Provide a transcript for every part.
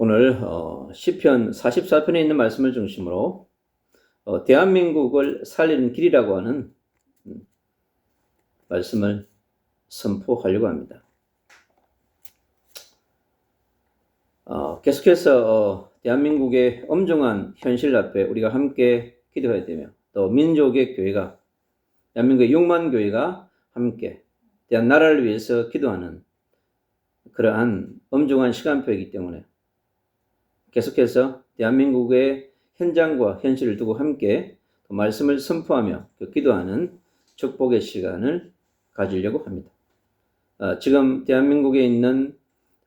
오늘 시편 44편에 있는 말씀을 중심으로 대한민국을 살리는 길이라고 하는 말씀을 선포하려고 합니다. 계속해서 대한민국의 엄중한 현실 앞에 우리가 함께 기도해야 되며, 또 민족의 교회가, 대한민국의 6만 교회가 함께 대한 나라를 위해서 기도하는 그러한 엄중한 시간표이기 때문에 계속해서 대한민국의 현장과 현실을 두고 함께 말씀을 선포하며 기도하는 축복의 시간을 가지려고 합니다. 지금 대한민국에 있는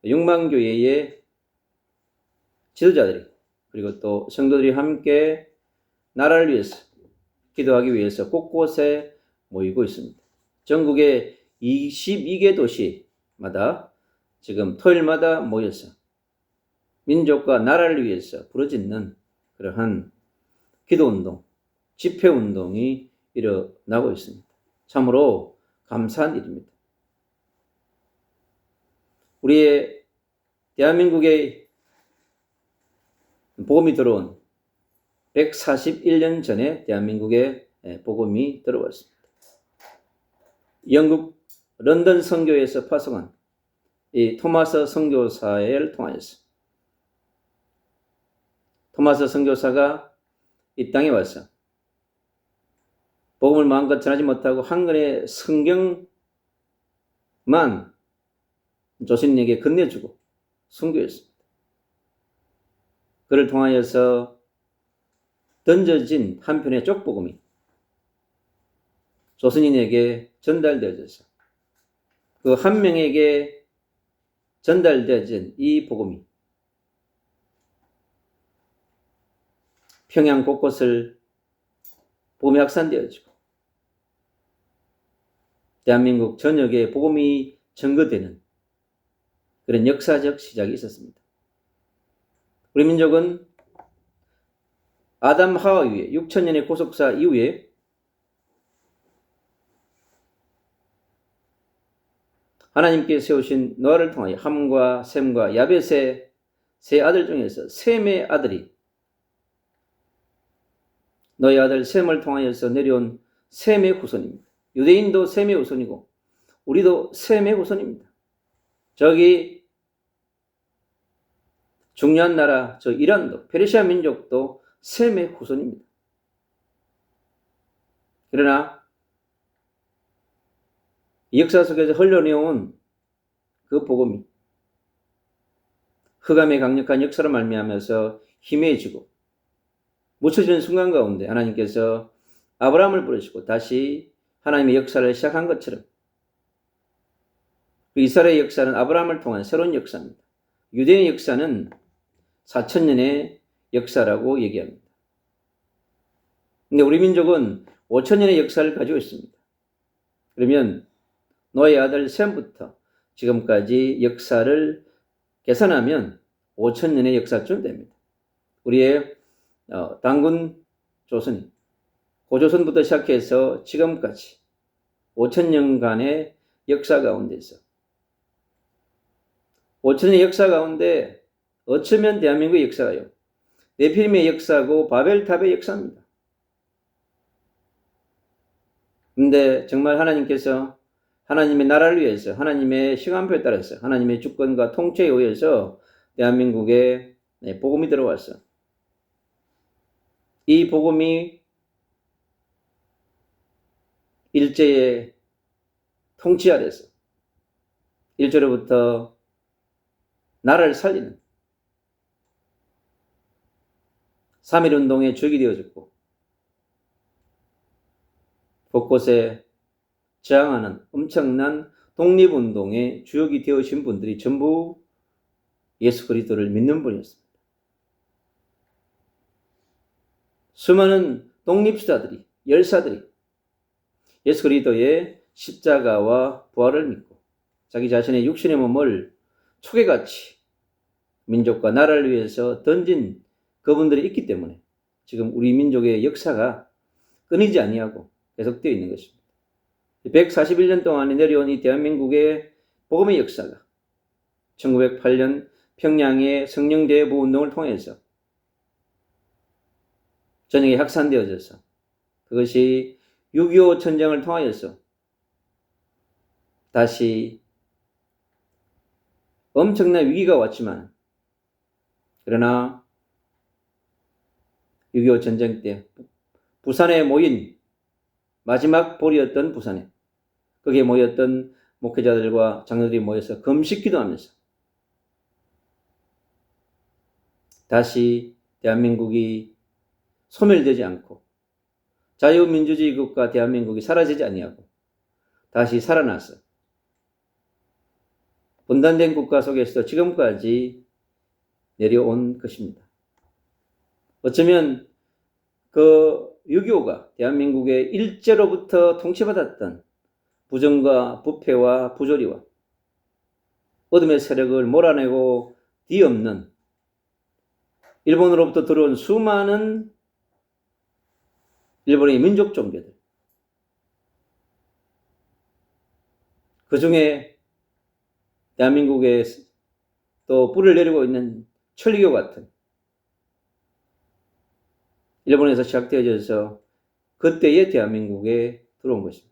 6만 교회의 지도자들이, 그리고 또 성도들이 함께 나라를 위해서 기도하기 위해서 곳곳에 모이고 있습니다. 전국의 22개 도시마다 지금 토요일마다 모여서 민족과 나라를 위해서 부르짖는 그러한 기도운동, 집회운동이 일어나고 있습니다. 참으로 감사한 일입니다. 우리의 대한민국의 복음이 들어온 141년 전에 대한민국에 복음이 들어왔습니다. 영국 런던 선교에서 파송한 이 토마스 선교사를 통하여서 토마스 선교사가 이 땅에 와서 복음을 마음껏 전하지 못하고 한 권의 성경만 조선인에게 건네주고 선교했습니다. 그를 통하여서 던져진 한 편의 쪽복음이 조선인에게 전달되어져서 그 한 명에게 전달되어진 이 복음이 평양 곳곳을 복음이 확산되어지고 대한민국 전역에 복음이 전거되는 그런 역사적 시작이 있었습니다. 우리 민족은 아담 하와 이후에 6천년의 구속사 이후에 하나님께 세우신 노아를 통하여 함과 셈과 야벳의 세 아들 중에서 셈의 아들이 너의 아들 셈을 통하여서 내려온 셈의 후손입니다. 유대인도 셈의 후손이고 우리도 셈의 후손입니다. 저기 중요한 나라 저 이란도 페르시아 민족도 셈의 후손입니다. 그러나 역사 속에서 흘러내온 그 복음이 흑암의 강력한 역사로 말미암아서 희미해지고 묻혀지는 순간 가운데 하나님께서 아브라함을 부르시고 다시 하나님의 역사를 시작한 것처럼 이스라엘의 역사는 아브라함을 통한 새로운 역사입니다. 유대의 역사는 4,000년의 역사라고 얘기합니다. 근데 우리 민족은 5,000년의 역사를 가지고 있습니다. 그러면 노아의 아들 셈부터 지금까지 역사를 계산하면 5,000년의 역사쯤 됩니다. 우리의 단군 조선이 고조선부터 시작해서 지금까지 5,000년간의 역사 가운데서 5,000년의 역사 가운데 어쩌면 대한민국의 역사가요, 네피림의 역사고 바벨탑의 역사입니다. 근데 정말 하나님께서 하나님의 나라를 위해서 하나님의 시간표에 따라서 하나님의 주권과 통치에 의해서 대한민국에 복음이 들어왔어. 이 복음이 일제의 통치 아래서 일제로부터 나라를 살리는 3.1운동의 주역이 되어졌고 곳곳에 저항하는 엄청난 독립운동의 주역이 되어진 분들이 전부 예수 그리스도를 믿는 분이었습니다. 수많은 독립수다들이, 열사들이 예수 그리스도의 십자가와 부활을 믿고 자기 자신의 육신의 몸을 초계같이 민족과 나라를 위해서 던진 그분들이 있기 때문에 지금 우리 민족의 역사가 끊이지 아니하고 계속되어 있는 것입니다. 141년 동안에 내려온 이 대한민국의 복음의 역사가 1908년 평양의 성령대부 운동을 통해서 전역에 확산되어져서 그것이 6.25 전쟁을 통하여서 다시 엄청난 위기가 왔지만 그러나 6.25 전쟁 때 부산에 모인 마지막 보리였던 부산에 거기에 모였던 목회자들과 장로들이 모여서 금식 기도하면서 다시 대한민국이 소멸되지 않고 자유민주주의 국가 대한민국이 사라지지 아니하고 다시 살아나서 분단된 국가 속에서 지금까지 내려온 것입니다. 어쩌면 그 6.25가 대한민국의 일제로부터 통치받았던 부정과 부패와 부조리와 어둠의 세력을 몰아내고 뒤엎는 일본으로부터 들어온 수많은 일본의 민족 종교들, 그 중에 대한민국에 또 뿔을 내리고 있는 천리교 같은 일본에서 시작되어져서 그때의 대한민국에 들어온 것입니다.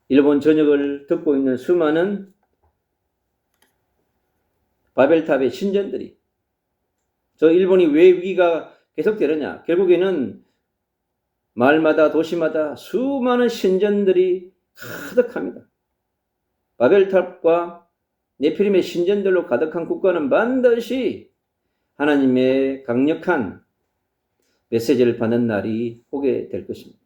일본 전역을 듣고 있는 수많은 바벨탑의 신전들이 저 일본이 왜 위기가 계속되느냐, 결국에는 마을마다 도시마다 수많은 신전들이 가득합니다. 바벨탑과 네피림의 신전들로 가득한 국가는 반드시 하나님의 강력한 메시지를 받는 날이 오게 될 것입니다.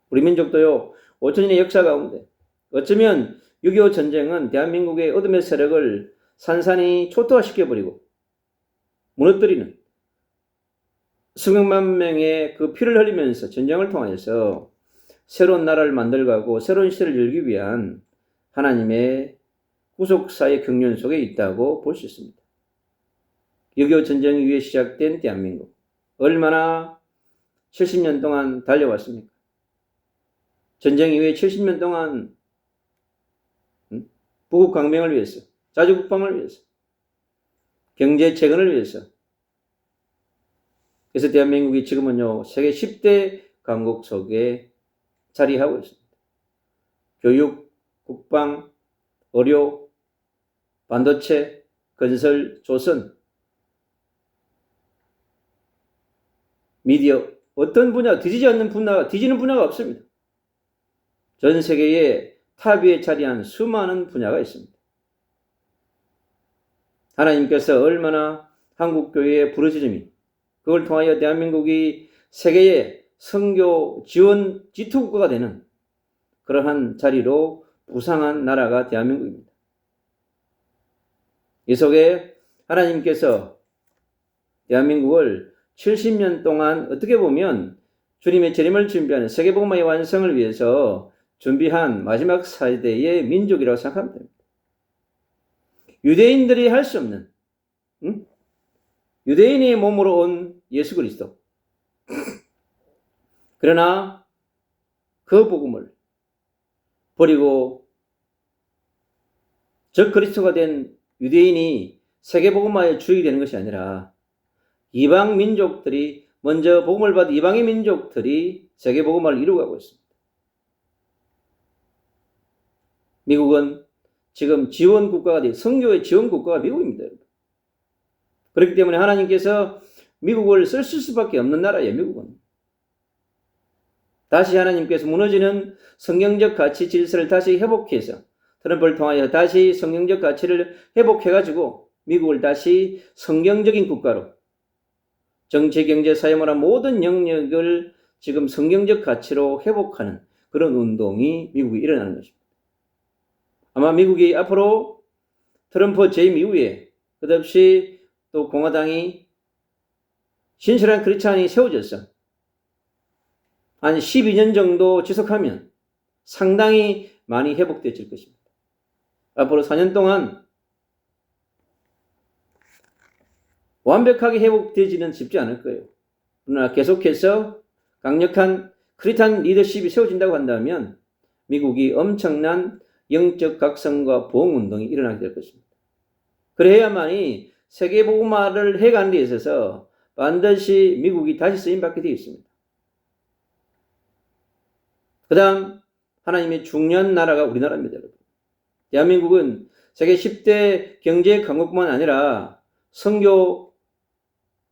우리 민족도요, 5천년의 역사 가운데 어쩌면 6.25 전쟁은 대한민국의 어둠의 세력을 산산이 초토화시켜버리고 무너뜨리는 수백만 명의 그 피를 흘리면서 전쟁을 통해서 새로운 나라를 만들고 새로운 시대를 열기 위한 하나님의 구속사의 경륜 속에 있다고 볼 수 있습니다. 6.25 전쟁 이후에 시작된 대한민국, 얼마나 70년 동안 달려왔습니까? 전쟁 이후에 70년 동안 부국 강병을 위해서, 자주국방을 위해서, 경제 재건을 위해서, 그래서 대한민국이 지금은요, 세계 10대 강국 속에 자리하고 있습니다. 교육, 국방, 의료, 반도체, 건설, 조선, 미디어, 어떤 분야, 뒤지는 분야가 없습니다. 전 세계의 탑 위에 자리한 수많은 분야가 있습니다. 하나님께서 얼마나 한국교회의 부르짖음이 그걸 통하여 대한민국이 세계의 선교 지원 지투국가가 되는 그러한 자리로 부상한 나라가 대한민국입니다. 이 속에 하나님께서 대한민국을 70년 동안 어떻게 보면 주님의 재림을 준비하는 세계복음화의 완성을 위해서 준비한 마지막 세대의 민족이라고 생각하면 됩니다. 유대인들이 할 수 없는 유대인의 몸으로 온 예수 그리스도. 그러나 그 복음을 버리고 적 그리스도가 된 유대인이 세계복음화의 주역이 되는 것이 아니라 이방 민족들이 먼저 복음을 받은 이방의 민족들이 세계복음화를 이루어가고 있습니다. 미국은 지금 지원 국가가 돼 선교의 지원 국가가 미국입니다. 그렇기 때문에 하나님께서 미국을 쓰실 수밖에 없는 나라예요. 미국은. 다시 하나님께서 무너지는 성경적 가치 질서를 다시 회복해서 트럼프를 통하여 다시 성경적 가치를 회복해가지고 미국을 다시 성경적인 국가로 정치, 경제, 사회, 문화 모든 영역을 지금 성경적 가치로 회복하는 그런 운동이 미국에 일어나는 것입니다. 아마 미국이 앞으로 트럼프 재임 이후에 끝없이 또 공화당이 신실한 크리스찬이 세워져서 한 12년 정도 지속하면 상당히 많이 회복되어질 것입니다. 앞으로 4년 동안 완벽하게 회복되지는 쉽지 않을 거예요. 그러나 계속해서 강력한 크리스찬 리더십이 세워진다고 한다면 미국이 엄청난 영적 각성과 보응운동이 일어나게 될 것입니다. 그래야만이 세계복음화를 해가는 데 있어서 반드시 미국이 다시 쓰임받게 되어 있습니다. 그 다음 하나님의 중요한 나라가 우리나라입니다. 여러분. 대한민국은 세계 10대 경제 강국뿐만 아니라 선교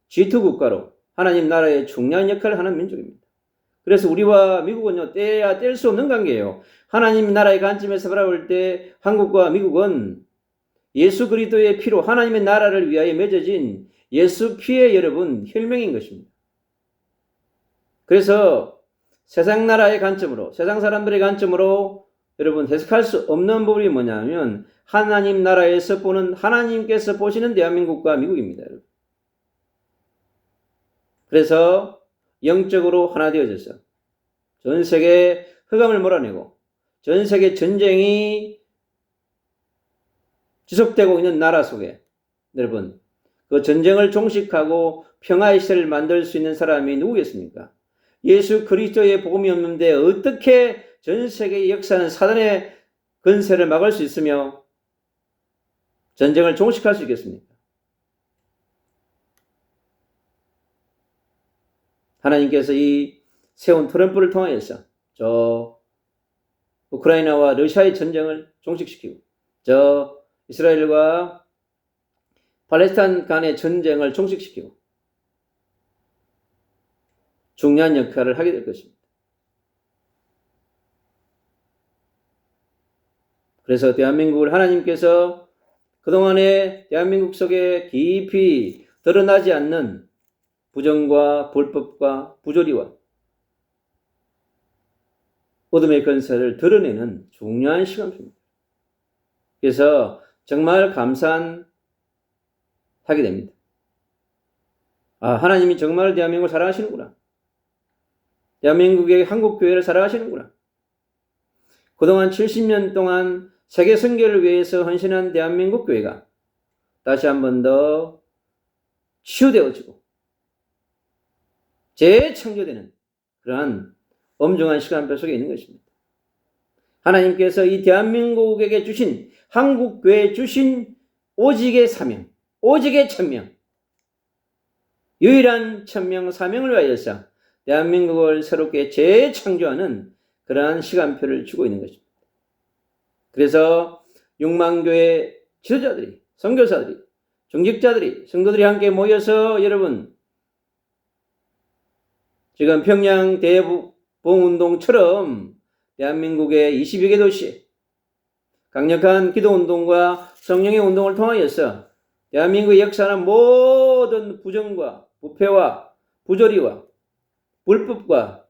G2 국가로 하나님 나라의 중요한 역할을 하는 민족입니다. 그래서 우리와 미국은요, 떼야 뗄 수 없는 관계예요. 하나님 나라의 관점에서 바라볼 때 한국과 미국은 예수 그리스도의 피로 하나님의 나라를 위하여 맺어진 예수 피의 여러분 혈맹인 것입니다. 그래서 세상 나라의 관점으로, 세상 사람들의 관점으로 여러분 해석할 수 없는 부분이 뭐냐면 하나님 나라에서 보는, 하나님께서 보시는 대한민국과 미국입니다. 여러분. 그래서 영적으로 하나 되어져서 전 세계 흑암을 몰아내고 전 세계 전쟁이 지속되고 있는 나라 속에 여러분 그 전쟁을 종식하고 평화의 시대를 만들 수 있는 사람이 누구겠습니까? 예수 그리스도의 복음이 없는데 어떻게 전 세계의 역사는 사단의 건세를 막을 수 있으며 전쟁을 종식할 수 있겠습니까? 하나님께서 이 세운 트럼프를 통하여서 저 우크라이나와 러시아의 전쟁을 종식시키고 저 이스라엘과 팔레스타인 간의 전쟁을 종식시키고 중요한 역할을 하게 될 것입니다. 그래서 대한민국을 하나님께서 그동안에 대한민국 속에 깊이 드러나지 않는 부정과 불법과 부조리와 어둠의 건설을 드러내는 중요한 시간입니다. 그래서 정말 감사하게 됩니다. 아, 하나님이 정말 대한민국을 사랑하시는구나. 대한민국의 한국교회를 사랑하시는구나. 그동안 70년 동안 세계 선교를 위해서 헌신한 대한민국 교회가 다시 한 번 더 치유되어지고 재창조되는 그러한 엄중한 시간표 속에 있는 것입니다. 하나님께서 이 대한민국에게 주신, 한국교회에 주신 오직의 사명, 오직의 천명, 유일한 천명 사명을 위하여서 대한민국을 새롭게 재창조하는 그러한 시간표를 주고 있는 것입니다. 그래서 6만교회 지도자들이, 선교사들이, 중직자들이, 성도들이 함께 모여서 여러분 지금 평양 대보운동처럼 대한민국의 22개 도시에 강력한 기도운동과 성령의 운동을 통하여서 대한민국의 역사는 모든 부정과 부패와 부조리와 불법과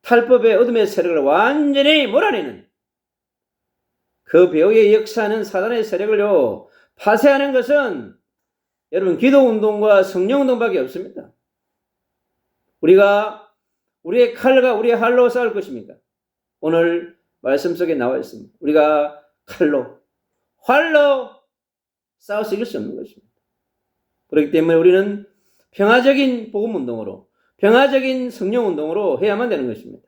탈법의 어둠의 세력을 완전히 몰아내는 그 배후의 역사는 사단의 세력을요 파쇄하는 것은 여러분 기도운동과 성령운동밖에 없습니다. 우리가 우리의 칼과 우리의 활로 싸울 것입니까? 오늘 말씀 속에 나와 있습니다. 우리가 칼로, 활로 싸워서 이길 수 없는 것입니다. 그렇기 때문에 우리는 평화적인 복음운동으로, 평화적인 성령운동으로 해야만 되는 것입니다.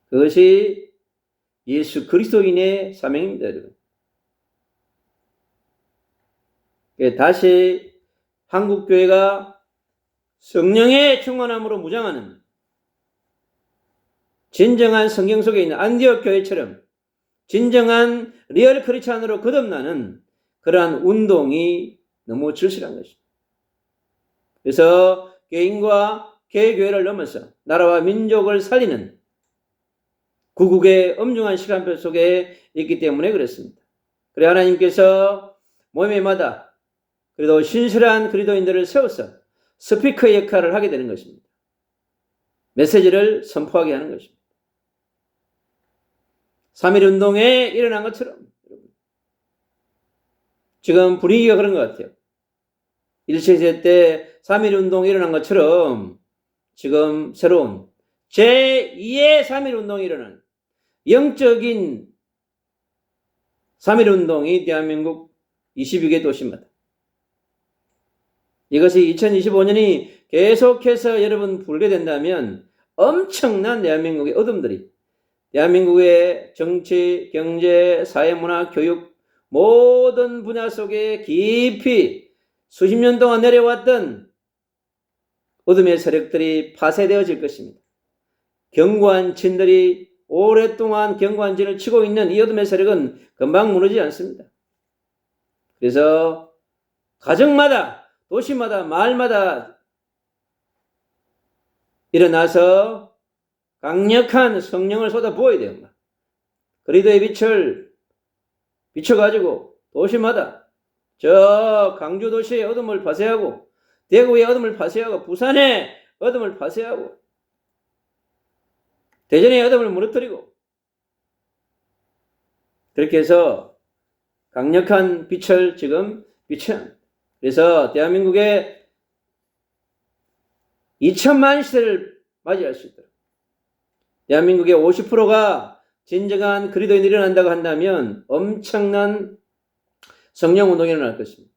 그것이 예수 그리스도인의 사명입니다. 여러분. 다시 한국교회가 성령의 충만함으로 무장하는 진정한 성경 속에 있는 안디옥 교회처럼 진정한 리얼 크리스찬으로 거듭나는 그러한 운동이 너무 절실한 것입니다. 그래서 개인과 개교회를 넘어서 나라와 민족을 살리는 구국의 엄중한 시간표 속에 있기 때문에 그렇습니다. 그래 하나님께서 모임마다 그래도 신실한 그리스도인들을 세워서 스피커의 역할을 하게 되는 것입니다. 메시지를 선포하게 하는 것입니다. 3.1운동에 일어난 것처럼 지금 분위기가 그런 것 같아요. 1세대 때 3.1운동이 일어난 것처럼 지금 새로운 제2의 3.1운동이 일어난 영적인 3.1운동이 대한민국 22개 도시마다 이것이 2025년이 계속해서 여러분 불게 된다면 엄청난 대한민국의 어둠들이 대한민국의 정치, 경제, 사회문화, 교육 모든 분야 속에 깊이 수십 년 동안 내려왔던 어둠의 세력들이 파쇄되어질 것입니다. 견고한 진들이 오랫동안 견고한 진을 치고 있는 이 어둠의 세력은 금방 무너지지 않습니다. 그래서 가정마다, 도시마다, 마을마다 일어나서 강력한 성령을 쏟아부어야 됩니다. 그리스도의 빛을 비춰가지고 도시마다 저 강주 도시의 어둠을 파쇄하고 대구의 어둠을 파쇄하고 부산의 어둠을 파쇄하고 대전의 어둠을 무너뜨리고 그렇게 해서 강력한 빛을 지금 비춰야 합니다. 그래서 대한민국의 2000만 시대를 맞이할 수 있도록 대한민국의 50%가 진정한 그리스도인이 일어난다고 한다면 엄청난 성령운동이 일어날 것입니다.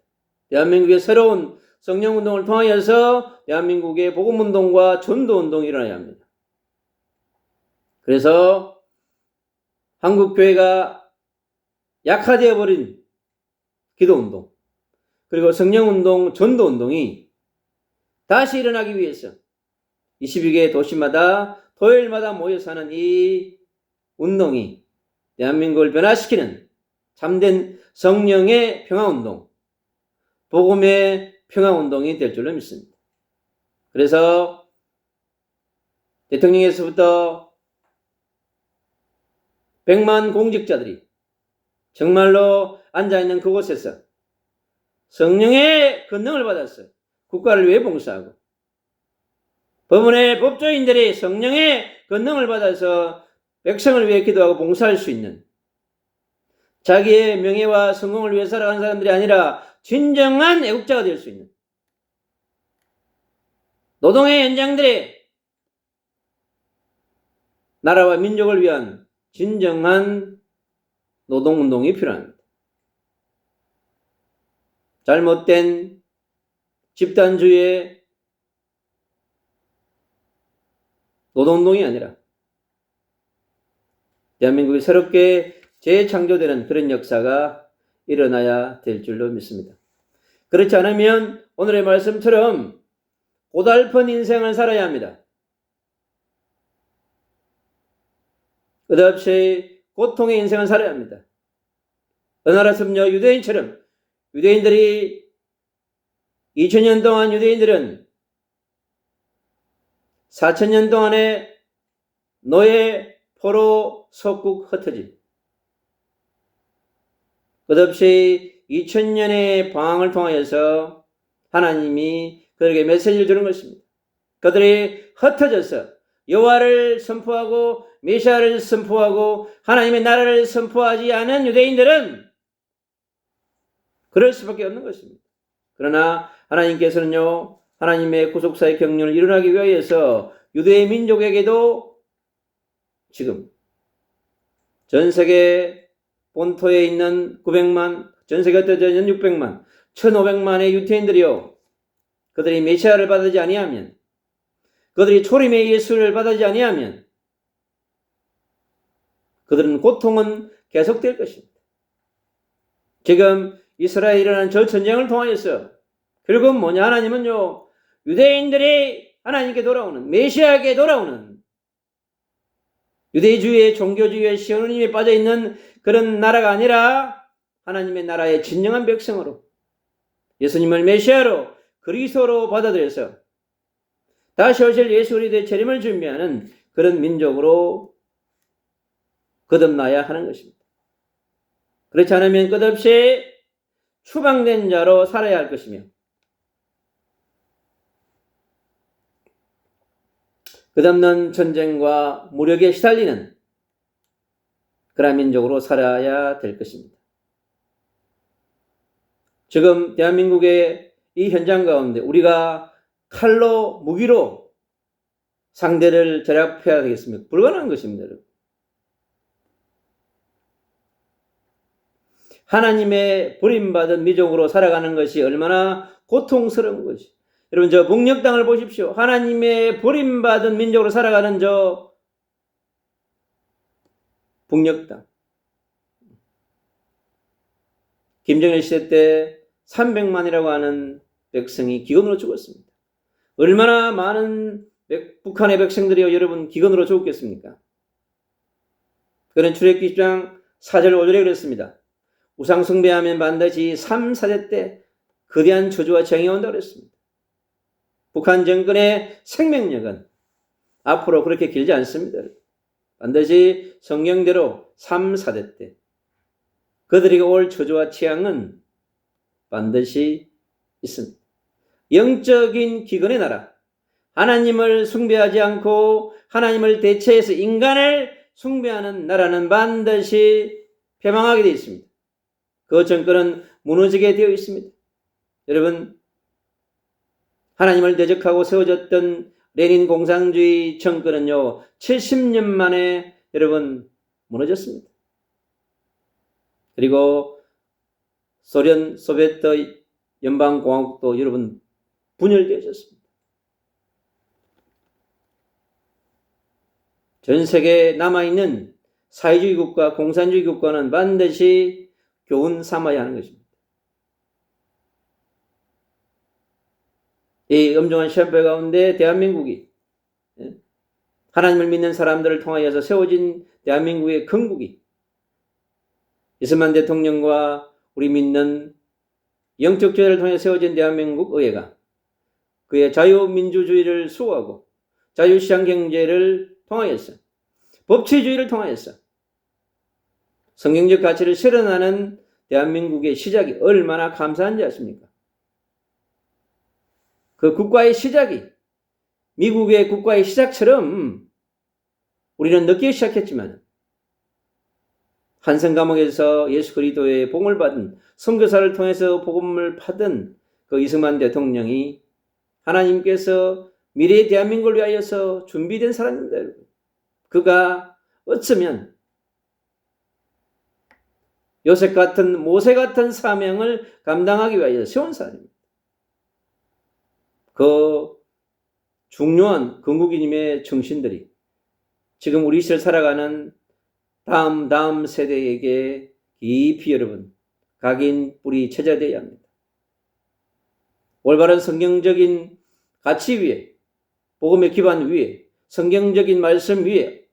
대한민국의 새로운 성령운동을 통하여서 대한민국의 복음운동과 전도운동이 일어나야 합니다. 그래서 한국교회가 약화되어 버린 기도운동 그리고 성령운동, 전도운동이 다시 일어나기 위해서 22개 도시마다 토요일마다 모여서 하는 이 운동이 대한민국을 변화시키는 참된 성령의 평화운동, 복음의 평화운동이 될 줄로 믿습니다. 그래서 대통령에서부터 100만 공직자들이 정말로 앉아있는 그곳에서 성령의 권능을 받아서 국가를 위해 봉사하고 법원의 법조인들이 성령의 권능을 받아서 백성을 위해 기도하고 봉사할 수 있는 자기의 명예와 성공을 위해 살아가는 사람들이 아니라 진정한 애국자가 될 수 있는 노동의 연장들이 나라와 민족을 위한 진정한 노동운동이 필요합니다. 잘못된 집단주의의 노동운동이 아니라 대한민국이 새롭게 재창조되는 그런 역사가 일어나야 될 줄로 믿습니다. 그렇지 않으면 오늘의 말씀처럼 고달픈 인생을 살아야 합니다. 끝없이 고통의 인생을 살아야 합니다. 어느 나라 섬녀 유대인처럼 유대인들이 2000년 동안 유대인들은 4000년 동안의 노예, 포로, 속국, 흩어짐 끝없이 2000년의 방황을 통하여서 하나님이 그들에게 메시지를 주는 것입니다. 그들이 흩어져서 여호와를 선포하고 메시아를 선포하고 하나님의 나라를 선포하지 않은 유대인들은 그럴 수밖에 없는 것입니다. 그러나 하나님께서는요, 하나님의 구속사의 경륜을 일어나기 위하여서 유대의 민족에게도 지금 전 세계 본토에 있는 900만, 전 세계에 흩어져 있는 600만, 1500만의 유대인들이요, 그들이 메시아를 받지 아니하면, 그들이 초림의 예수를 받지 아니하면 그들은 고통은 계속될 것입니다. 지금 이스라엘에 일어난 저 전쟁을 통하여서 결국은 뭐냐? 하나님은요, 유대인들이 하나님께 돌아오는, 메시아에게 돌아오는 유대주의의 종교주의의 시오니즘에 빠져있는 그런 나라가 아니라 하나님의 나라의 진정한 백성으로 예수님을 메시아로 그리스도로 받아들여서 다시 오실 예수 그리스도의 재림을 준비하는 그런 민족으로 거듭나야 하는 것입니다. 그렇지 않으면 끝없이 추방된 자로 살아야 할 것이며 끝없는 전쟁과 무력에 시달리는 그러한 민족으로 살아야 될 것입니다. 지금 대한민국의 이 현장 가운데 우리가 칼로, 무기로 상대를 제압해야 되겠습니까? 불가능한 것입니다, 여러분. 하나님의 버림받은 민족으로 살아가는 것이 얼마나 고통스러운 것이. 여러분, 저 북녘 땅을 보십시오. 하나님의 버림받은 민족으로 살아가는 저 북녘 땅. 김정일 시대 때 300만이라고 하는 백성이 기근으로 죽었습니다. 얼마나 많은 북한의 백성들이요 여러분 기근으로 죽었겠습니까? 그는 출애굽기 10장 4절 5절에 그랬습니다. 우상 숭배하면 반드시 3, 4대 때 거대한 저주와 재앙이 온다고 그랬습니다. 북한 정권의 생명력은 앞으로 그렇게 길지 않습니다. 반드시 성경대로 3, 4대 때 그들에게 올 저주와 재앙은 반드시 있습니다. 영적인 기근의 나라, 하나님을 숭배하지 않고 하나님을 대체해서 인간을 숭배하는 나라는 반드시 패망하게 되어 있습니다. 그 정권은 무너지게 되어 있습니다. 여러분, 하나님을 대적하고 세워졌던 레닌 공산주의 정권은요 70년 만에 여러분 무너졌습니다. 그리고 소비에트 연방공화국도 여러분 분열되어졌습니다. 전 세계에 남아있는 사회주의 국가, 공산주의 국가는 반드시 교훈 삼아야 하는 것입니다. 이 엄중한 시험표 가운데 대한민국이 하나님을 믿는 사람들을 통하여서 세워진 대한민국의 건국이 이승만 대통령과 우리 믿는 영적 조례를 통해 세워진 대한민국 의회가 그의 자유민주주의를 수호하고 자유시장 경제를 통하여서 법치주의를 통하여서 성경적 가치를 실현하는 대한민국의 시작이 얼마나 감사한지 아십니까? 그 국가의 시작이 미국의 국가의 시작처럼 우리는 늦게 시작했지만 한성 감옥에서 예수 그리스도의 복음을 받은 선교사를 통해서 복음을 받은 그 이승만 대통령이 하나님께서 미래의 대한민국을 위하여서 준비된 사람입니다. 여러분. 그가 어쩌면 요셉 같은 모세 같은 사명을 감당하기 위하여 세운 사람입니다. 그 중요한 건국이님의 정신들이 지금 우리 시대를 살아가는 다음 세대에게 깊이 여러분 각인 뿌리 쳐져야 합니다. 올바른 성경적인 가치 위에 복음의 기반 위에 성경적인 말씀 위에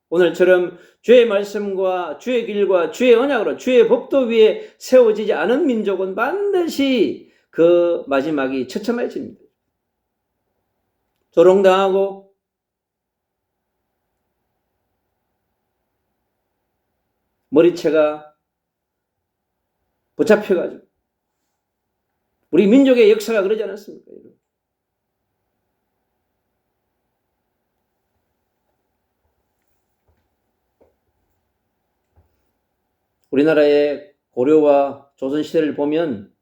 오늘처럼 주의 말씀과 주의 길과 주의 언약으로 주의 법도 위에 세워지지 않은 민족은 반드시 그 마지막이 처참해집니다. 조롱당하고 머리채가 붙잡혀가지고 우리 민족의 역사가 그러지 않았습니까? 우리나라의 고려와 조선시대를 보면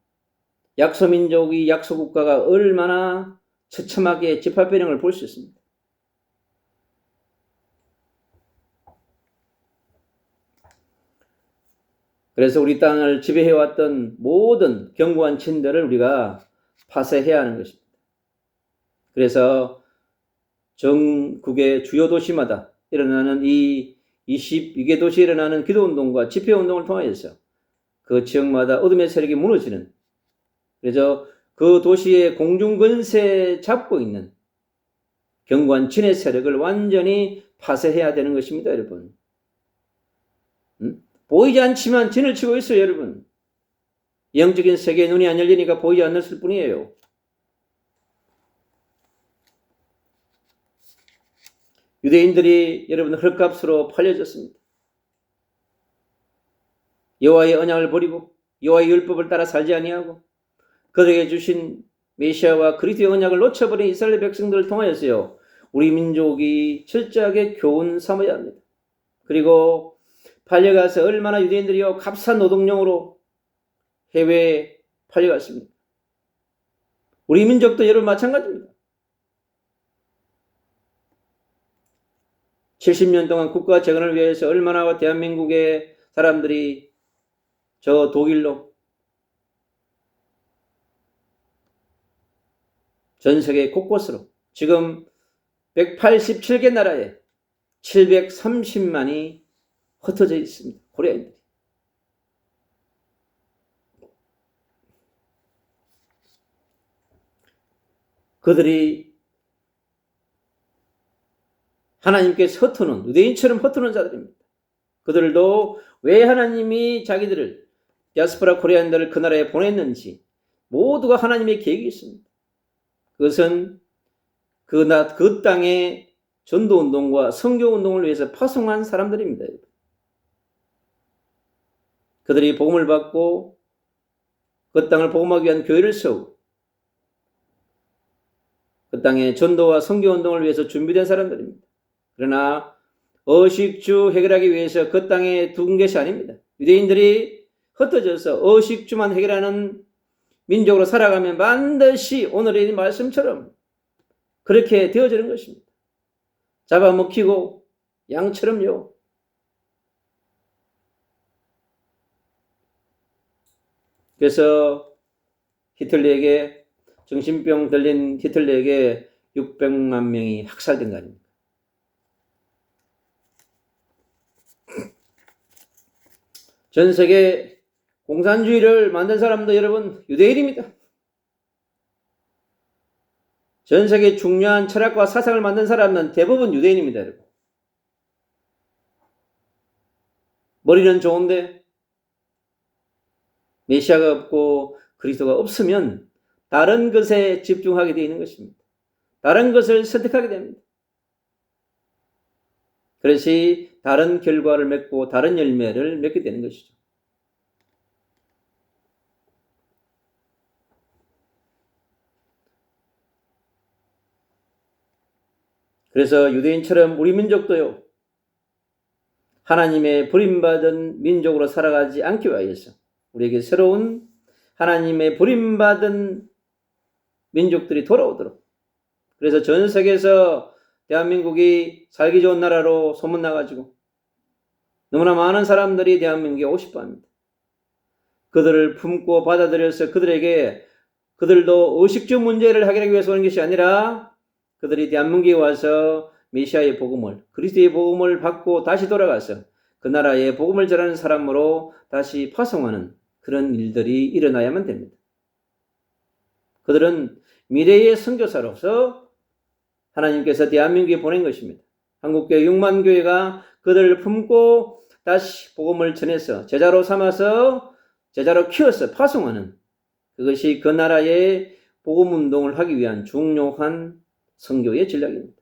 약소민족이 약소국가가 얼마나 처참하게 짓밟히는 볼 수 있습니다. 그래서 우리 땅을 지배해왔던 모든 견고한 진들을 우리가 파쇄해야 하는 것입니다. 그래서 전국의 주요 도시마다 일어나는 이 22개 도시에 일어나는 기도운동과 집회운동을 통하여서 그 지역마다 어둠의 세력이 무너지는, 그래서 그 도시의 공중권세 잡고 있는 견고한 진의 세력을 완전히 파쇄해야 되는 것입니다. 여러분. 보이지 않지만 진을 치고 있어요. 여러분. 영적인 세계의 눈이 안 열리니까 보이지 않았을 뿐이에요. 유대인들이 여러분 헐값으로 팔려졌습니다. 여호와의 언약을 버리고 여호와의 율법을 따라 살지 아니하고 그들에게 주신 메시아와 그리스도의 언약을 놓쳐버린 이스라엘 백성들을 통하여서요 우리 민족이 철저하게 교훈 삼아야 합니다. 그리고 팔려가서 얼마나 유대인들이요 값싼 노동력으로 해외에 팔려갔습니다. 우리 민족도 여러분 마찬가지입니다. 70년 동안 국가 재건을 위해서 얼마나 대한민국의 사람들이 저 독일로 전 세계 곳곳으로 지금 187개 나라에 730만이 흩어져 있습니다. 고려인들이. 그들이 하나님께 서투는, 유대인처럼 서투는 자들입니다. 그들도 왜 하나님이 자기들을, 디아스포라 코리안들을 그 나라에 보냈는지 모두가 하나님의 계획이 있습니다. 그것은 그 땅의 전도운동과 선교운동을 위해서 파송한 사람들입니다. 그들이 복음을 받고 그 땅을 복음하기 위한 교회를 세우고 그 땅의 전도와 선교운동을 위해서 준비된 사람들입니다. 그러나 어식주 해결하기 위해서 그 땅에 둔 것이 아닙니다. 유대인들이 흩어져서 어식주만 해결하는 민족으로 살아가면 반드시 오늘의 말씀처럼 그렇게 되어지는 것입니다. 잡아먹히고 양처럼요. 그래서 히틀러에게, 정신병 들린 히틀러에게 600만 명이 학살된 거 아닙니까? 전 세계 공산주의를 만든 사람도 여러분 유대인입니다. 전 세계 중요한 철학과 사상을 만든 사람은 대부분 유대인입니다. 여러분. 머리는 좋은데 메시아가 없고 그리스도가 없으면 다른 것에 집중하게 되어 있는 것입니다. 다른 것을 선택하게 됩니다. 그것이 다른 결과를 맺고 다른 열매를 맺게 되는 것이죠. 그래서 유대인처럼 우리 민족도요, 하나님의 버림받은 민족으로 살아가지 않기 위해서 우리에게 새로운 하나님의 버림받은 민족들이 돌아오도록, 그래서 전 세계에서 대한민국이 살기 좋은 나라로 소문나가지고 너무나 많은 사람들이 대한민국에 오고 싶어 합니다. 그들을 품고 받아들여서 그들도 의식주 문제를 해결하기 위해서 오는 것이 아니라 그들이 대한민국에 와서 메시아의 복음을, 그리스도의 복음을 받고 다시 돌아가서 그 나라의 복음을 전하는 사람으로 다시 파송하는 그런 일들이 일어나야만 됩니다. 그들은 미래의 선교사로서 하나님께서 대한민국에 보낸 것입니다. 한국교회 6만 교회가 그들을 품고 다시 복음을 전해서 제자로 삼아서 제자로 키워서 파송하는, 그것이 그 나라의 복음 운동을 하기 위한 중요한 선교의 전략입니다.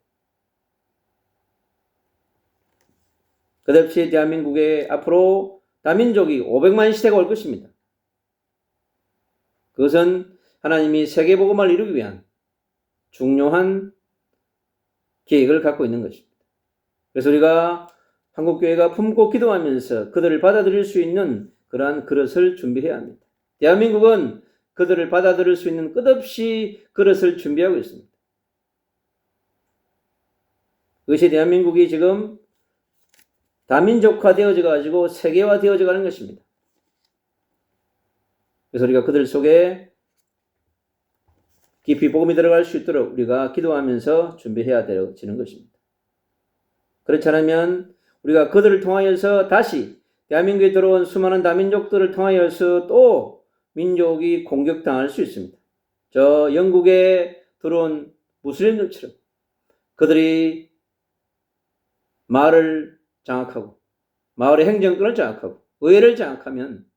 그렇듯이 대한민국에 앞으로 다민족이 500만 시대가 올 것입니다. 그것은 하나님이 세계복음을 이루기 위한 중요한 계획을 갖고 있는 것입니다. 그래서 우리가 한국교회가 품고 기도하면서 그들을 받아들일 수 있는 그러한 그릇을 준비해야 합니다. 대한민국은 그들을 받아들일 수 있는 끝없이 그릇을 준비하고 있습니다. 그것이 대한민국이 지금 다민족화 되어져 가지고 세계화 되어져 가는 것입니다. 그래서 우리가 그들 속에 깊이 복음이 들어갈 수 있도록 우리가 기도하면서 준비해야 되어지는 것입니다. 그렇지 않으면 우리가 그들을 통하여서 다시 대한민국에 들어온 수많은 다민족들을 통하여서 또 민족이 공격당할 수 있습니다. 저 영국에 들어온 무슬림들처럼 그들이 마을을 장악하고 마을의 행정권을 장악하고 의회를 장악하면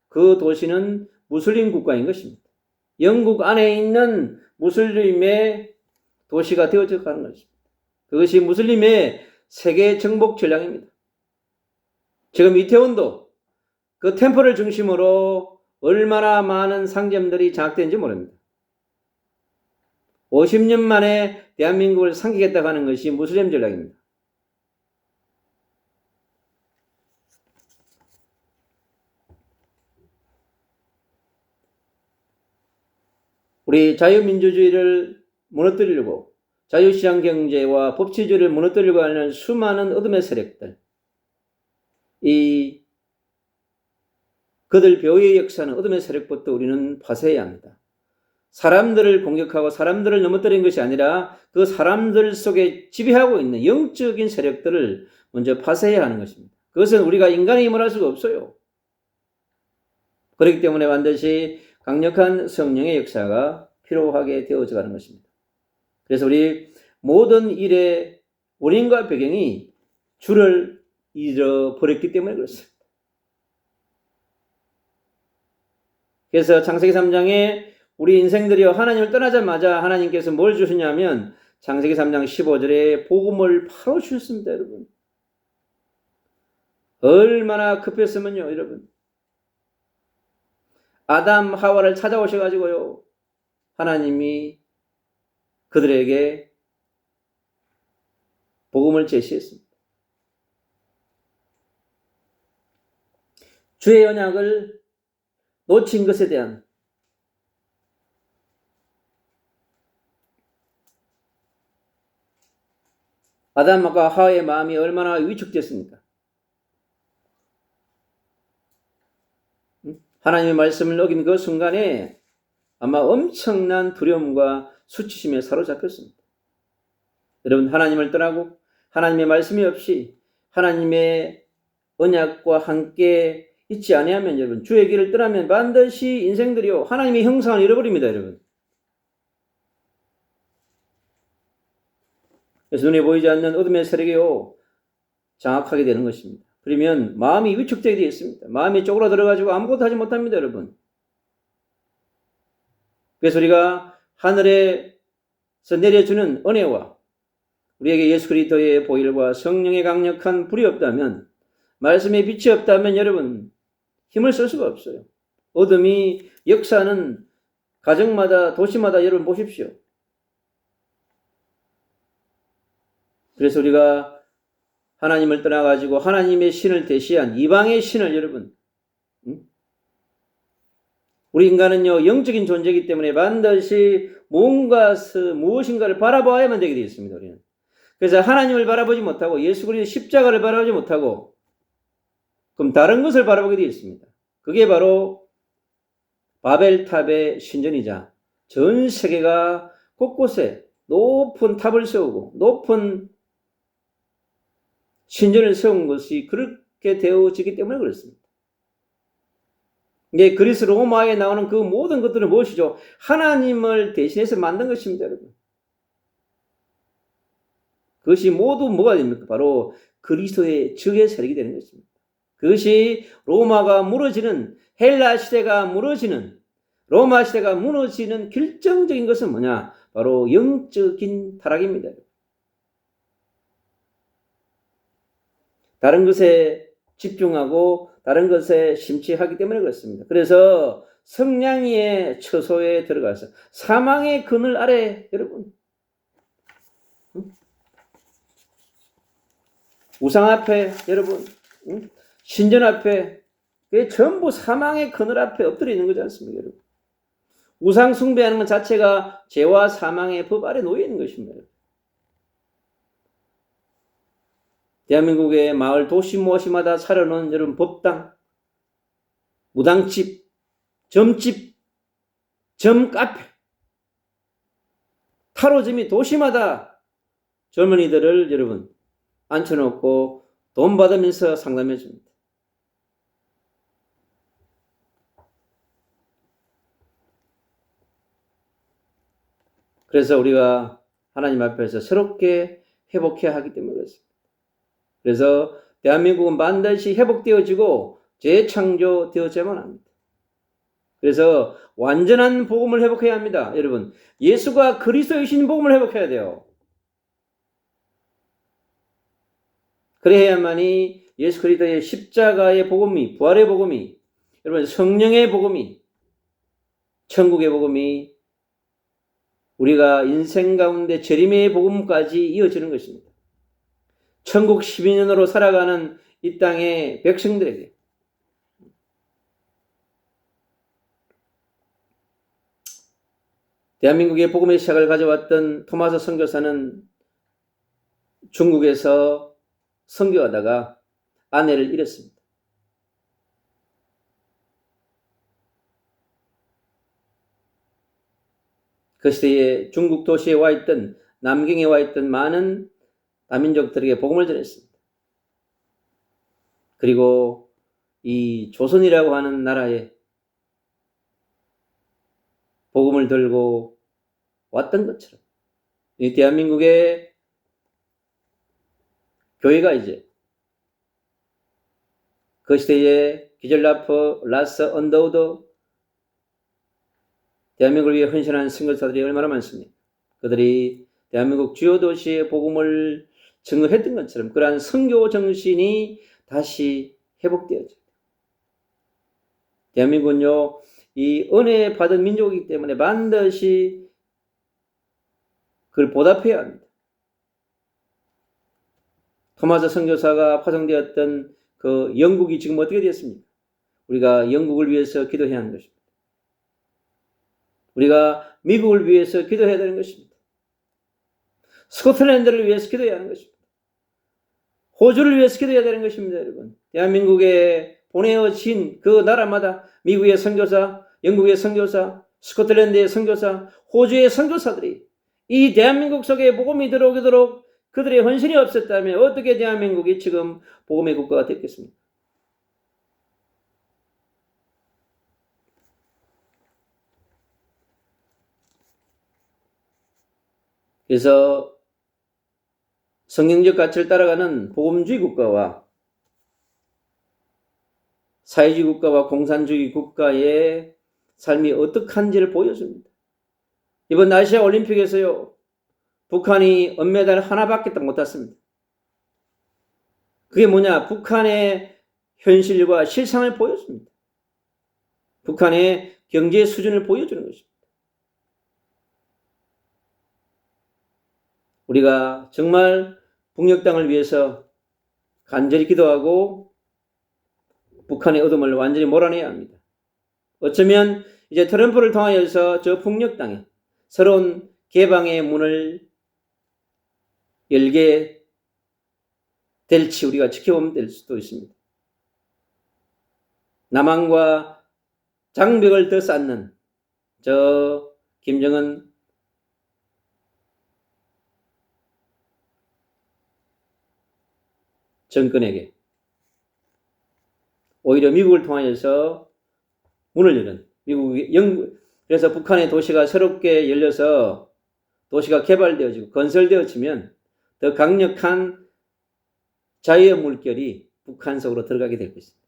그 도시는 무슬림 국가인 것입니다. 영국 안에 있는 무슬림의 도시가 되어져 가는 것입니다. 그것이 무슬림의 세계 정복 전략입니다. 지금 이태원도 그 템플을 중심으로 얼마나 많은 상점들이 장악되는지 모릅니다. 50년 만에 대한민국을 삼키겠다고 하는 것이 무슬림 전략입니다. 우리 자유민주주의를 무너뜨리려고 자유시장 경제와 법치주의를 무너뜨리려고 하는 수많은 어둠의 세력들, 그들 배후의 역사는 어둠의 세력부터 우리는 파쇄해야 합니다. 사람들을 공격하고 사람들을 넘어뜨린 것이 아니라 그 사람들 속에 지배하고 있는 영적인 세력들을 먼저 파쇄해야 하는 것입니다. 그것은 우리가 인간의 힘을 할 수가 없어요. 그렇기 때문에 반드시 강력한 성령의 역사가 필요하게 되어져 가는 것입니다. 그래서 우리 모든 일의 원인과 배경이 주를 잃어버렸기 때문에 그렇습니다. 그래서 창세기 3장에 우리 인생들이요 하나님을 떠나자마자 하나님께서 뭘 주시냐면 창세기 3장 15절에 복음을 바로 주셨습니다. 여러분. 얼마나 급했으면요 여러분. 아담 하와를 찾아오셔가지고요 하나님이 그들에게 복음을 제시했습니다. 주의 언약을 놓친 것에 대한 아담과 하와의 마음이 얼마나 위축됐습니까? 하나님의 말씀을 어긴 그 순간에 아마 엄청난 두려움과 수치심에 사로잡혔습니다. 여러분, 하나님을 떠나고 하나님의 말씀이 없이 하나님의 언약과 함께 있지 아니하면 여러분, 주의 길을 떠나면 반드시 인생들이요 하나님의 형상을 잃어버립니다. 여러분. 그래서 눈에 보이지 않는 어둠의 세력이요 장악하게 되는 것입니다. 그러면 마음이 위축되게 되어 있습니다. 마음이 쪼그라들어가지고 아무것도 하지 못합니다. 여러분. 그래서 우리가 하늘에서 내려주는 은혜와 우리에게 예수 그리스도의 보혈과 성령의 강력한 불이 없다면, 말씀의 빛이 없다면 여러분 힘을 쓸 수가 없어요. 어둠이 역사하는 가정마다 도시마다 여러분 보십시오. 그래서 우리가 하나님을 떠나가지고 하나님의 신을 대시한 이방의 신을 여러분, 우리 인간은요 영적인 존재이기 때문에 반드시 무엇인가를 바라봐야만 되게 되어 있습니다. 우리는. 그래서 하나님을 바라보지 못하고 예수 그리스도의 십자가를 바라보지 못하고 그럼 다른 것을 바라보게 되어 있습니다. 그게 바로 바벨탑의 신전이자 전 세계가 곳곳에 높은 탑을 세우고 높은 신전을 세운 것이 그렇게 되어지기 때문에 그렇습니다. 이게 그리스 로마에 나오는 그 모든 것들은 무엇이죠? 하나님을 대신해서 만든 것입니다, 여러분. 그것이 모두 뭐가 됩니까? 바로 그리스도의 적의 세력이 되는 것입니다. 그것이 로마가 무너지는, 헬라 시대가 무너지는, 로마 시대가 무너지는 결정적인 것은 뭐냐? 바로 영적인 타락입니다. 다른 것에 집중하고 다른 것에 심취하기 때문에 그렇습니다. 그래서 성냥이의 처소에 들어가서 사망의 그늘 아래 여러분 우상 앞에 여러분 신전 앞에 전부 사망의 그늘 앞에 엎드려 있는 거지 않습니까? 여러분. 우상 숭배하는 것 자체가 죄와 사망의 법 아래 놓여 있는 것입니다. 대한민국의 마을 도시 무엇이마다 차려놓은 여러분 법당, 무당집, 점집, 점카페, 타로점이 도시마다 젊은이들을 여러분 앉혀놓고 돈 받으면서 상담해 줍니다. 그래서 우리가 하나님 앞에서 새롭게 회복해야 하기 때문에 그렇습니다. 그래서 대한민국은 반드시 회복되어지고 재창조되어져야만 합니다. 그래서 완전한 복음을 회복해야 합니다. 여러분, 예수가 그리스도이신 복음을 회복해야 돼요. 그래야만이 예수 그리스도의 십자가의 복음이, 부활의 복음이, 여러분 성령의 복음이, 천국의 복음이 우리가 인생 가운데 재림의 복음까지 이어지는 것입니다. 천국 12년으로 살아가는 이 땅의 백성들에게 대한민국의 복음의 시작을 가져왔던 토마스 선교사는 중국에서 선교하다가 아내를 잃었습니다. 그 시대에 중국 도시에 와 있던, 남경에 와 있던 많은 다민족들에게 복음을 전했습니다. 그리고 이 조선이라고 하는 나라에 복음을 들고 왔던 것처럼 이 대한민국의 교회가 이제 그 시대에 기젤라프, 라스, 언더우드 대한민국을 위해 헌신한 선교사들이 얼마나 많습니까? 그들이 대한민국 주요 도시의 복음을 증거했던 것처럼 그러한 선교 정신이 다시 회복되어져. 대한민국은요, 이 은혜 받은 민족이기 때문에 반드시 그걸 보답해야 합니다. 토마스 선교사가 파송되었던 그 영국이 지금 어떻게 됐습니까? 우리가 영국을 위해서 기도해야 하는 것입니다. 우리가 미국을 위해서 기도해야 되는 것입니다. 스코틀랜드를 위해서 기도해야 하는 것입니다. 호주를 위해서 기도해야 되는 것입니다, 여러분. 대한민국에 보내어진 그 나라마다 미국의 선교사, 영국의 선교사, 스코틀랜드의 선교사, 호주의 선교사들이 이 대한민국 속에 복음이 들어오도록 그들의 헌신이 없었다면 어떻게 대한민국이 지금 복음의 국가가 됐겠습니까? 그래서 성경적 가치를 따라가는 복음주의 국가와 사회주의 국가와 공산주의 국가의 삶이 어떡한지를 보여줍니다. 이번 아시아 올림픽에서요, 북한이 은메달 하나밖에 못 땄습니다. 그게 뭐냐? 북한의 현실과 실상을 보여줍니다. 북한의 경제 수준을 보여주는 것입니다. 우리가 정말 북녘 땅을 위해서 간절히 기도하고 북한의 어둠을 완전히 몰아내야 합니다. 어쩌면 이제 트럼프를 통하여서 저 북녘 땅에 새로운 개방의 문을 열게 될지 우리가 지켜보면 될 수도 있습니다. 남한과 장벽을 더 쌓는 저 김정은 정권에게 오히려 미국을 통하여서 문을 여는 그래서 북한의 도시가 새롭게 열려서 도시가 개발되어지고 건설되어지면 더 강력한 자유의 물결이 북한 속으로 들어가게 될 것입니다.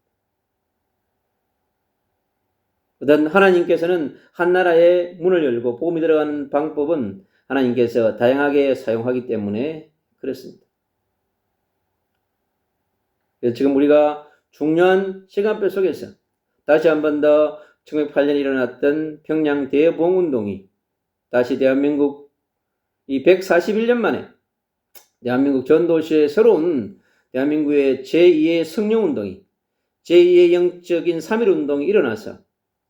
어떤 하나님께서는 한 나라의 문을 열고 복음이 들어가는 방법은 하나님께서 다양하게 사용하기 때문에 그렇습니다. 그래서 지금 우리가 중요한 시간표 속에서 다시 한 번 더 1908년에 일어났던 평양 대봉운동이 다시 대한민국 이 141년 만에 대한민국 전 도시의 새로운 대한민국의 제2의 성령운동이 제2의 영적인 3.1운동이 일어나서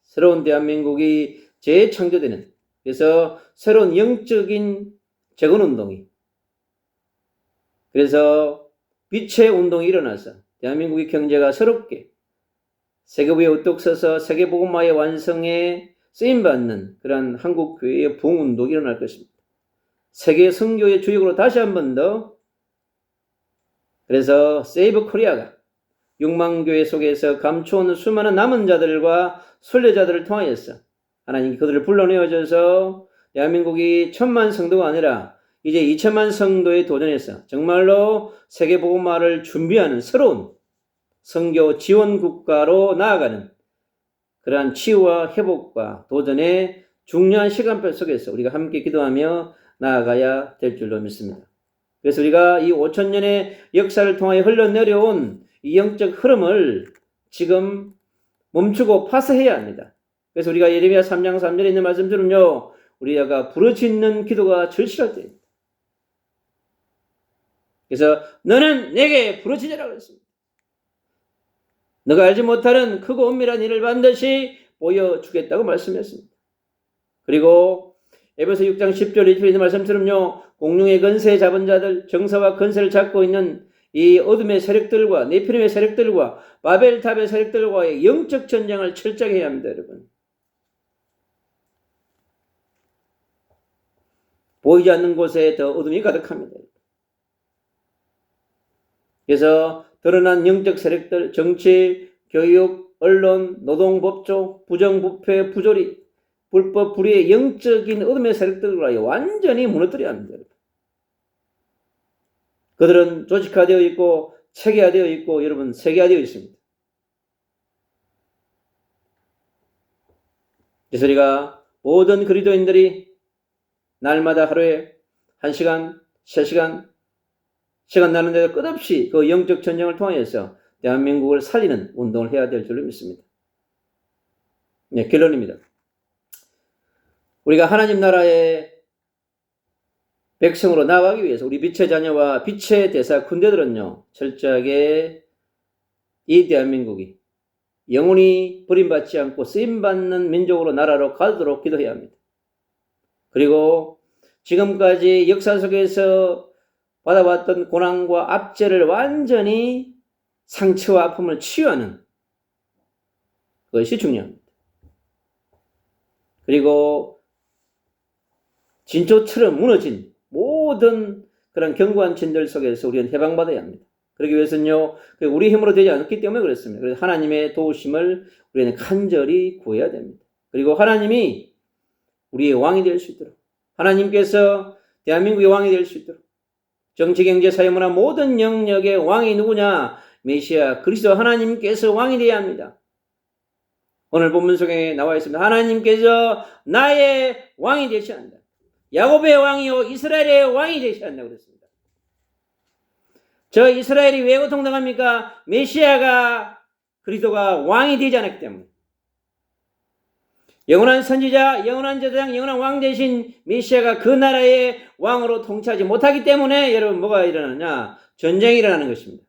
새로운 대한민국이 재창조되는 그래서 새로운 영적인 재건운동이 그래서 빛의 운동이 일어나서 대한민국의 경제가 새롭게 세계부에 우뚝 서서 세계복음화의 완성에 쓰임받는 그런 한국교회의 부흥운동이 일어날 것입니다. 세계 선교의 주역으로 다시 한 번 더 그래서 세이브 코리아가 6만교회 속에서 감추어온 수많은 남은 자들과 순례자들을 통하여서 하나님이 그들을 불러내어줘서 대한민국이 1000만 성도가 아니라 이제 2000만 성도에 도전해서 정말로 세계복음화를 준비하는 새로운 선교 지원 국가로 나아가는 그러한 치유와 회복과 도전의 중요한 시간표 속에서 우리가 함께 기도하며 나아가야 될 줄로 믿습니다. 그래서 우리가 이 5000년의 역사를 통하여 흘러내려온 이 영적 흐름을 지금 멈추고 파쇄해야 합니다. 그래서 우리가 예레미야 3장 3절에 있는 말씀처럼요, 우리가 부르짖는 기도가 절실할 때입니다. 그래서 너는 내게 부르짖으라고 했습니다. 너가 알지 못하는 크고 은밀한 일을 반드시 보여주겠다고 말씀했습니다. 그리고 에베소 6장 10절 20절에 있는 말씀처럼요, 공룡의 건세 잡은 자들, 정사와 건세를 잡고 있는 이 어둠의 세력들과 네피림의 세력들과 바벨탑의 세력들과의 영적 전쟁을 철저하게 해야 합니다, 여러분. 보이지 않는 곳에 더 어둠이 가득합니다. 그래서 드러난 영적 세력들, 정치, 교육, 언론, 노동, 법조, 부정부패, 부조리, 불법, 불의의 영적인 어둠의 세력들과 완전히 무너뜨려야 합니다. 그들은 조직화되어 있고 체계화되어 있고 여러분 세계화되어 있습니다. 그래서 우리가 모든 그리스도인들이 날마다 하루에 1시간, 3시간 시간 나는데도 끝없이 그 영적 전쟁을 통하여서 대한민국을 살리는 운동을 해야 될 줄로 믿습니다. 네, 결론입니다. 우리가 하나님 나라의 백성으로 나아가기 위해서 우리 빛의 자녀와 빛의 대사 군대들은요, 철저하게 이 대한민국이 영원히 버림받지 않고 쓰임받는 민족으로 나라로 가도록 기도해야 합니다. 그리고 지금까지 역사 속에서 받아왔던 고난과 압제를 완전히 상처와 아픔을 치유하는 것이 중요합니다. 그리고 진초처럼 무너진 모든 그런 견고한 진들 속에서 우리는 해방받아야 합니다. 그러기 위해서는요, 우리 힘으로 되지 않았기 때문에 그렇습니다. 그래서 하나님의 도우심을 우리는 간절히 구해야 됩니다. 그리고 하나님이 우리의 왕이 될 수 있도록, 하나님께서 대한민국의 왕이 될 수 있도록, 정치, 경제, 사회, 문화 모든 영역의 왕이 누구냐? 메시아 그리스도 하나님께서 왕이 되어야 합니다. 오늘 본문 속에 나와 있습니다. 하나님께서 나의 왕이 되셔야 한다. 야곱의 왕이요 이스라엘의 왕이 되셔야 한다고 그랬습니다. 저 이스라엘이 왜 고통당합니까? 메시아가 그리스도가 왕이 되지 않았기 때문에. 영원한 선지자, 영원한 제사장, 영원한 왕 대신 메시아가 그 나라의 왕으로 통치하지 못하기 때문에 여러분 뭐가 일어나냐? 전쟁이 일어나는 것입니다.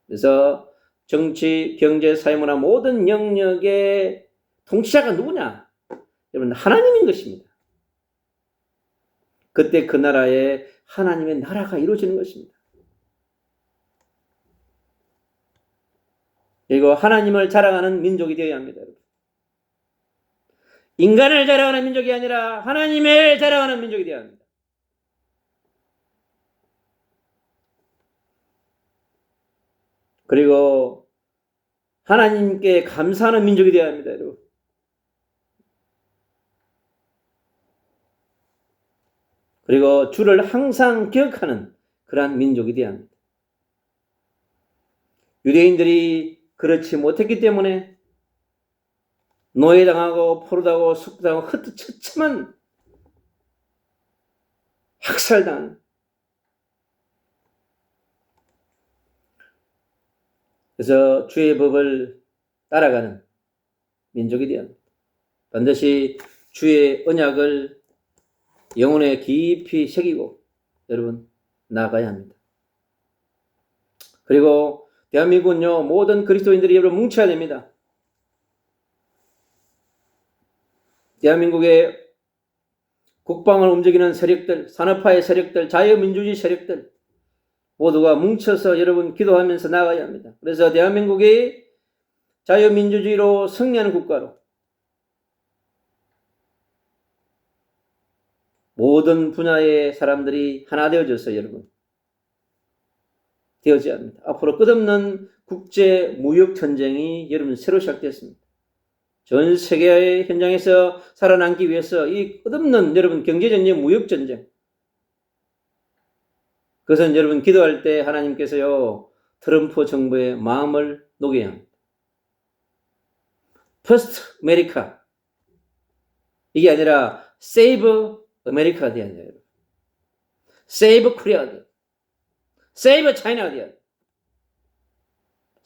그래서 정치, 경제, 사회, 문화 모든 영역의 통치자가 누구냐? 여러분 하나님인 것입니다. 그때 그 나라에 하나님의 나라가 이루어지는 것입니다. 그리고 하나님을 자랑하는 민족이 되어야 합니다. 여러분. 인간을 자랑하는 민족이 아니라 하나님을 자랑하는 민족이 되어야 합니다. 그리고 하나님께 감사하는 민족이 되어야 합니다. 여러분. 그리고 주를 항상 기억하는 그러한 민족이 되어야 합니다. 유대인들이 그렇지 못했기 때문에 노예당하고 포로당하고 숙당하고 흩어처참한 학살당한, 그래서 주의 법을 따라가는 민족이 되어야 합니다. 반드시 주의 언약을 영혼에 깊이 새기고 여러분 나아가야 합니다. 그리고 대한민국은요 모든 그리스도인들이 여러분 뭉쳐야 됩니다. 대한민국의 국방을 움직이는 세력들, 산업화의 세력들, 자유민주주의 세력들 모두가 뭉쳐서 여러분 기도하면서 나아가야 합니다. 그래서 대한민국이 자유민주주의로 승리하는 국가로 모든 분야의 사람들이 하나 되어져서 여러분 되어져야 합니다. 앞으로 끝없는 국제 무역 전쟁이 여러분 새로 시작됐습니다. 전 세계의 현장에서 살아남기 위해서 이 끝없는 여러분 경제전쟁, 무역전쟁, 그것은 여러분 기도할 때 하나님께서요 트럼프 정부의 마음을 녹여야 합니다. First America 이게 아니라 Save America가 돼야 돼요. Save Korea가 돼요. Save China가 돼야 돼요.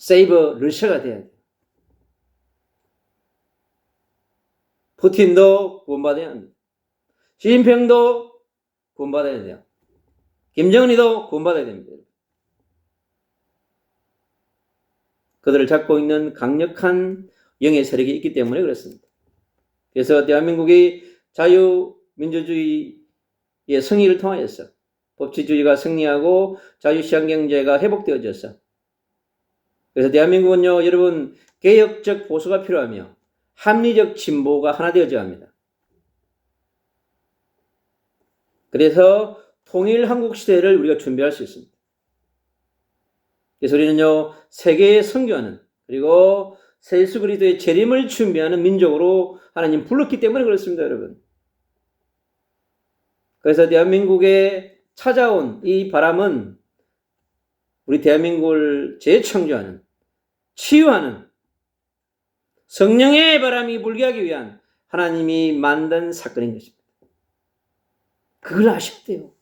Save Russia가 돼야 돼요. 푸틴도 구원받아야 합니다. 시진핑도 구원받아야 돼요. 김정은이도 구원받아야 됩니다. 그들을 잡고 있는 강력한 영의 세력이 있기 때문에 그렇습니다. 그래서 대한민국이 자유민주주의의 승리를 통하여서 법치주의가 승리하고 자유시장경제가 회복되어져서, 그래서 대한민국은요 여러분 개혁적 보수가 필요하며 합리적 진보가 하나 되어져야 합니다. 그래서 통일 한국 시대를 우리가 준비할 수 있습니다. 그래서 우리는요, 세계에 선교하는, 그리고 새 예수 그리스도의 재림을 준비하는 민족으로 하나님 불렀기 때문에 그렇습니다, 여러분. 그래서 대한민국에 찾아온 이 바람은 우리 대한민국을 재창조하는, 치유하는 성령의 바람이 불게 하기 위한 하나님이 만든 사건인 것입니다. 그걸 아셔야 돼요.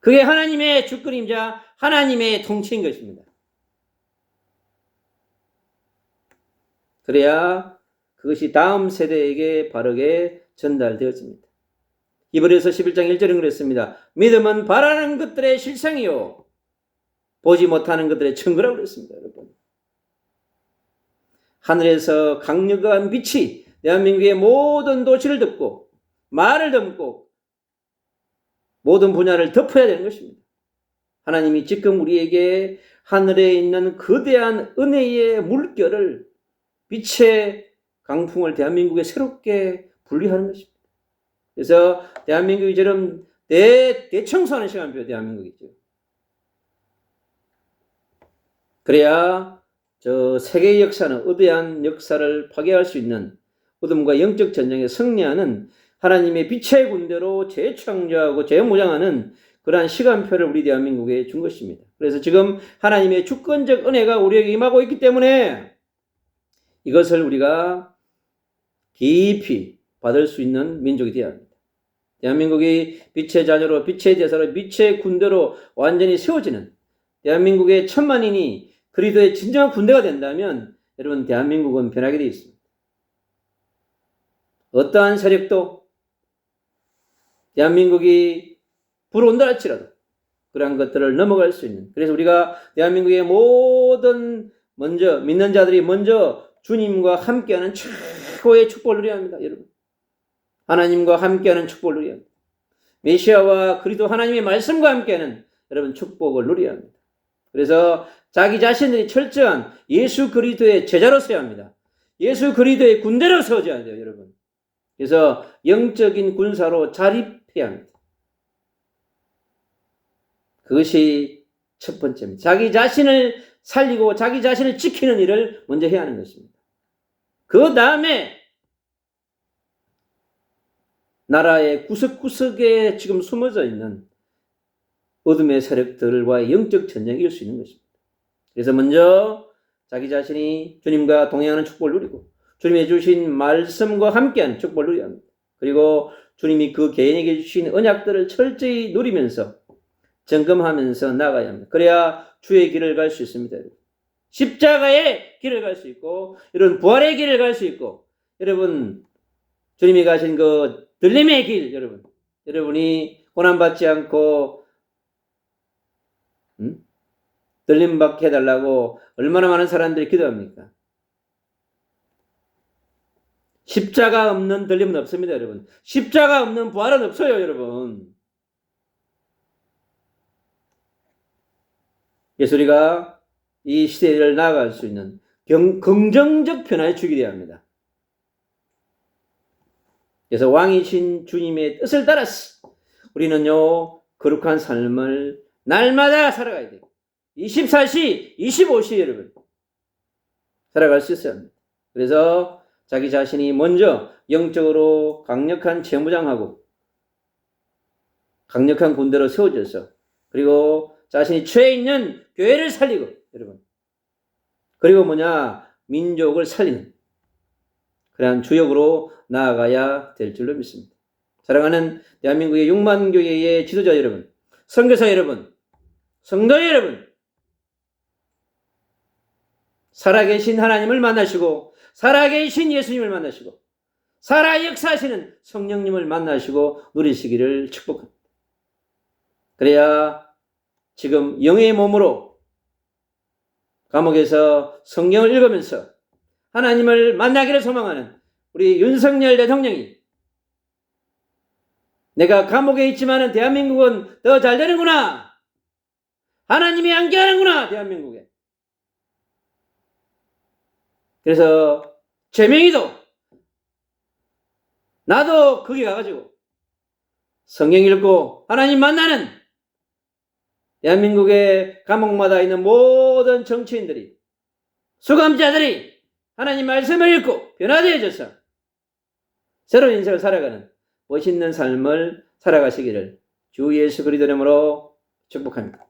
그게 하나님의 주권임자 하나님의 통치인 것입니다. 그래야 그것이 다음 세대에게 바르게 전달되어집니다. 히브리서 11장 1절은 그랬습니다. 믿음은 바라는 것들의 실상이요 보지 못하는 것들의 증거라고 그랬습니다. 여러분, 하늘에서 강력한 빛이 대한민국의 모든 도시를 덮고 말을 덮고 모든 분야를 덮어야 되는 것입니다. 하나님이 지금 우리에게 하늘에 있는 거대한 은혜의 물결을, 빛의 강풍을 대한민국에 새롭게 분리하는 것입니다. 그래서 대한민국이 지금 대청소하는 시간표예요. 대한민국이죠. 그래야 저 세계의 역사는 거대한 역사를 파괴할 수 있는 어둠과 영적 전쟁에 승리하는 하나님의 빛의 군대로 재창조하고 재무장하는 그러한 시간표를 우리 대한민국에 준 것입니다. 그래서 지금 하나님의 주권적 은혜가 우리에게 임하고 있기 때문에 이것을 우리가 깊이 받을 수 있는 민족이 되어야 합니다. 대한민국이 빛의 자녀로, 빛의 대사로, 빛의 군대로 완전히 세워지는 대한민국의 1,000만인이 그리스도의 진정한 군대가 된다면 여러분, 대한민국은 변하게 되어 있습니다. 어떠한 세력도 대한민국이 불어온다 할지라도 그러한 것들을 넘어갈 수 있는, 그래서 우리가 대한민국의 모든 먼저 믿는 자들이 먼저 주님과 함께하는 최고의 축복을 누려야 합니다. 여러분, 하나님과 함께하는 축복을 누려야 합니다. 메시아와 그리스도 하나님의 말씀과 함께하는 여러분 축복을 누려야 합니다. 그래서 자기 자신들이 철저한 예수 그리스도의 제자로 서야 합니다. 예수 그리스도의 군대로 서야 돼요, 여러분. 그래서 영적인 군사로 자립해야 합니다. 그것이 첫 번째입니다. 자기 자신을 살리고 자기 자신을 지키는 일을 먼저 해야 하는 것입니다. 그 다음에 나라의 구석구석에 지금 숨어져 있는 어둠의 세력들과의 영적 전쟁을 이길 수 있는 것입니다. 그래서 먼저 자기 자신이 주님과 동행하는 축복을 누리고 주님이 주신 말씀과 함께하는 축복을 누려야 합니다. 그리고 주님이 그 개인에게 주신 언약들을 철저히 누리면서 점검하면서 나가야 합니다. 그래야 주의 길을 갈 수 있습니다. 십자가의 길을 갈 수 있고 이런 부활의 길을 갈 수 있고 여러분 주님이 가신 그 들림의 길, 여러분이 고난받지 않고 들림받게 해달라고 얼마나 많은 사람들이 기도합니까? 십자가 없는 들림은 없습니다, 여러분. 십자가 없는 부활은 없어요, 여러분. 예수리가 이 시대를 나아갈 수 있는 긍정적 변화의 축이 되어야 합니다. 그래서 왕이신 주님의 뜻을 따라서 우리는요, 거룩한 삶을 날마다 살아가야 돼요. 24시, 25시 여러분 살아갈 수 있어야 합니다. 그래서 자기 자신이 먼저 영적으로 강력한 재무장하고 강력한 군대로 세워져서 그리고 자신이 처해 있는 교회를 살리고 여러분 그리고 민족을 살리는 그러한 주역으로 나아가야 될 줄로 믿습니다. 사랑하는 대한민국의 6만 교회의 지도자 여러분, 선교사 여러분, 성도 여러분, 살아계신 하나님을 만나시고 살아계신 예수님을 만나시고 살아 역사하시는 성령님을 만나시고 누리시기를 축복합니다. 그래야 지금 영의 몸으로 감옥에서 성경을 읽으면서 하나님을 만나기를 소망하는 우리 윤석열 대통령이 내가 감옥에 있지만 대한민국은 더 잘 되는구나. 하나님이 함께하는구나. 대한민국에. 그래서 최명희도 나도 거기 가가지고 성경 읽고 하나님 만나는 대한민국의 감옥마다 있는 모든 정치인들이, 수감자들이 하나님 말씀을 읽고 변화되어져서 새로운 인생을 살아가는 멋있는 삶을 살아가시기를 주 예수 그리스도 이름으로 축복합니다.